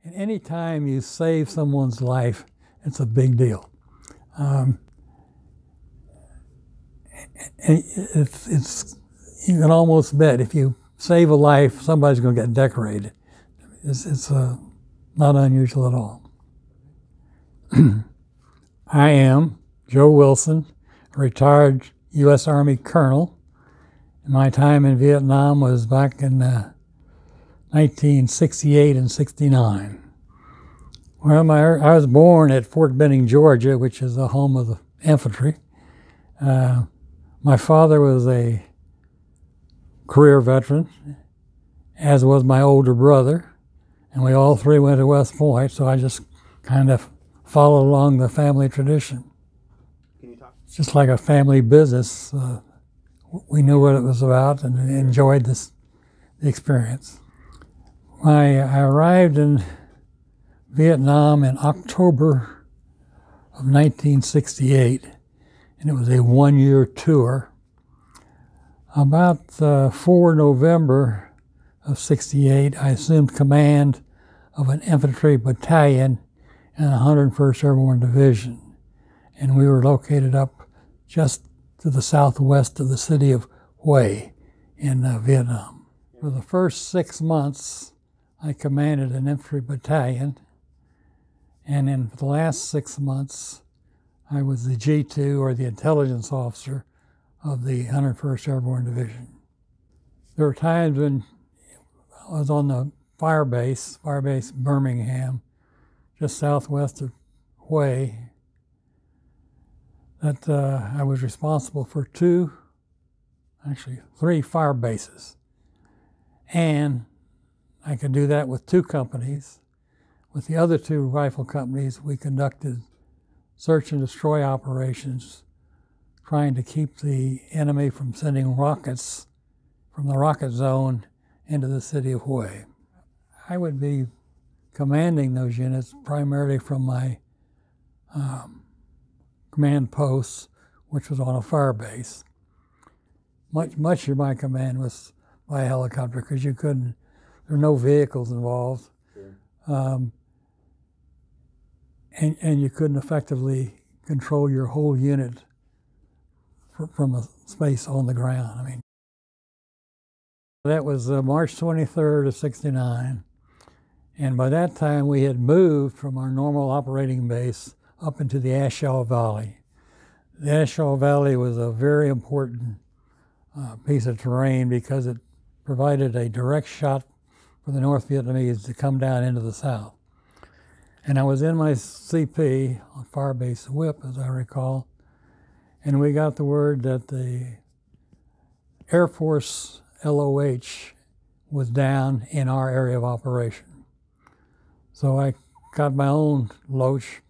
And any time you save someone's life, it's a big deal. It's you can almost bet if you save a life, somebody's going to get decorated. It's not unusual at all. I am Joe Wilson, a retired U.S. Army colonel. My time in Vietnam was back in 1968 and 69. Well, I was born at Fort Benning, Georgia, which is the home of the infantry. My father was a career veteran, as was my older brother, and we all three went to West Point, so I just kind of followed along the family tradition. Can you talk? It's just like a family business. We knew what it was about and enjoyed the experience. I arrived in Vietnam in October of 1968, and it was a one-year tour. About 4 November of 68, I assumed command of an infantry battalion in the 101st Airborne Division, and we were located up just to the southwest of the city of Hue in Vietnam. For the first 6 months, I commanded an infantry battalion, and in the last 6 months, I was the G2, or the intelligence officer, of the 101st Airborne Division. There were times when I was on the Firebase Birmingham, just southwest of Hue, that I was responsible for 3 fire bases. And I could do that with 2 companies. With the other 2 rifle companies, we conducted search and destroy operations, trying to keep the enemy from sending rockets from the rocket zone into the city of Hue. I would be commanding those units primarily from my command posts, which was on a fire base. Much of my command was by helicopter because there were no vehicles involved. Sure. And you couldn't effectively control your whole unit from a space on the ground. I mean, that was March 23rd of 69. And by that time, we had moved from our normal operating base up into the A Shau Valley. The A Shau Valley was a very important piece of terrain because it provided a direct shot for the North Vietnamese to come down into the south. And I was in my CP, on Firebase Whip, as I recall, and we got the word that the Air Force LOH was down in our area of operation. So I got my own Loach,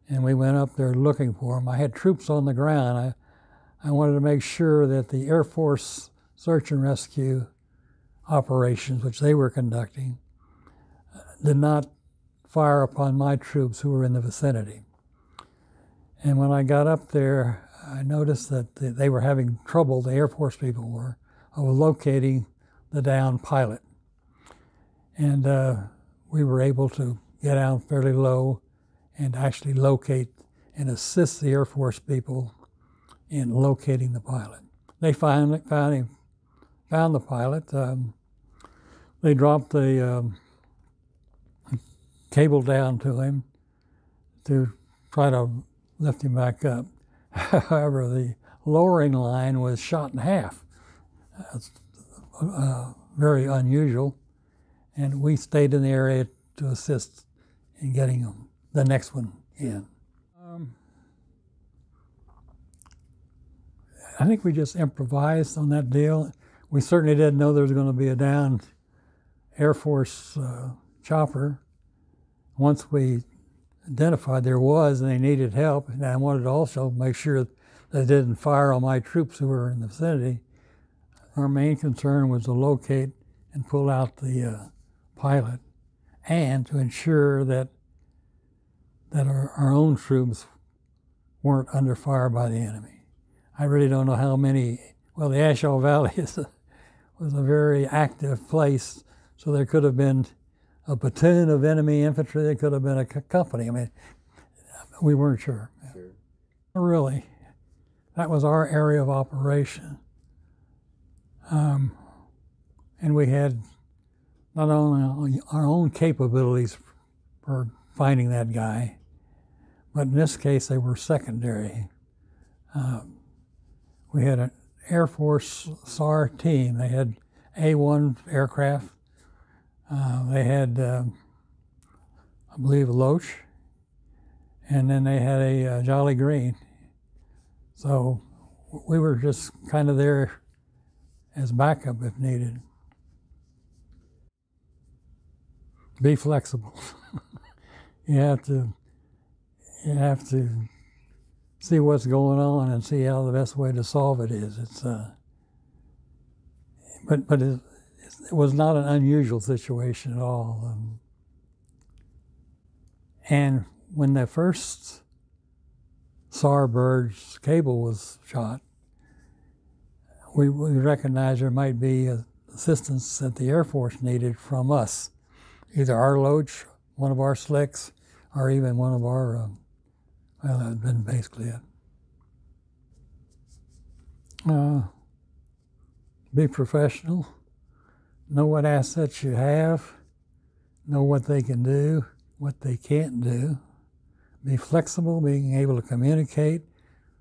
and we went up there looking for them. I had troops on the ground. I wanted to make sure that the Air Force search and rescue operations, which they were conducting, did not fire upon my troops who were in the vicinity. And when I got up there, I noticed that they were having trouble, the Air Force people were, of locating the downed pilot. And we were able to get down fairly low and actually locate and assist the Air Force people in locating the pilot. They found the pilot. They dropped the cable down to him to try to lift him back up. However, the lowering line was shot in half. That's very unusual. And we stayed in the area to assist in getting the next one in. I think we just improvised on that deal. We certainly didn't know there was going to be a downed Air Force chopper. Once we identified there was and they needed help, and I wanted to also make sure they didn't fire on my troops who were in the vicinity, our main concern was to locate and pull out the pilot and to ensure that our own troops weren't under fire by the enemy. I really don't know how many. Well, the A Shau Valley was a very active place, so there could have been a platoon of enemy infantry. It could have been a company. I mean, we weren't sure. Sure. Really, that was our area of operation. And we had not only our own capabilities for finding that guy, but in this case they were secondary. We had an Air Force SAR team. They had A-1 aircraft. They had, I believe, a Loach, and then they had a Jolly Green. So we were just kind of there as backup if needed. Be flexible. you have to see what's going on and see how the best way to solve it is. But it was not an unusual situation at all. And when the first SAR bird's cable was shot, we recognized there might be assistance that the Air Force needed from us, either our Loach, one of our slicks, or even one of our, well, that had been basically it. Be professional, know what assets you have, know what they can do, what they can't do. Be flexible, being able to communicate,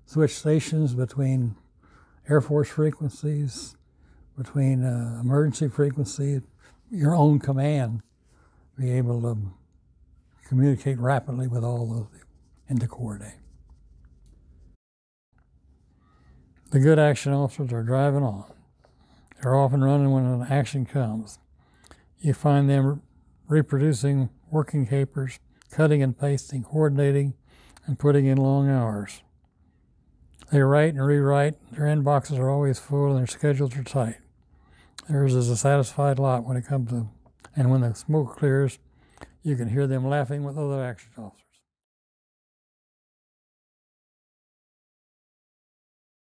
switch stations between Air Force frequencies, between emergency frequency, your own command, be able to communicate rapidly with all of them and to coordinate. The good action officers are driving on. They're often running when an action comes. You find them reproducing working capers, cutting and pasting, coordinating, and putting in long hours. They write and rewrite, their inboxes are always full and their schedules are tight. Theirs is a satisfied lot when it comes to, and when the smoke clears, you can hear them laughing with other action officers.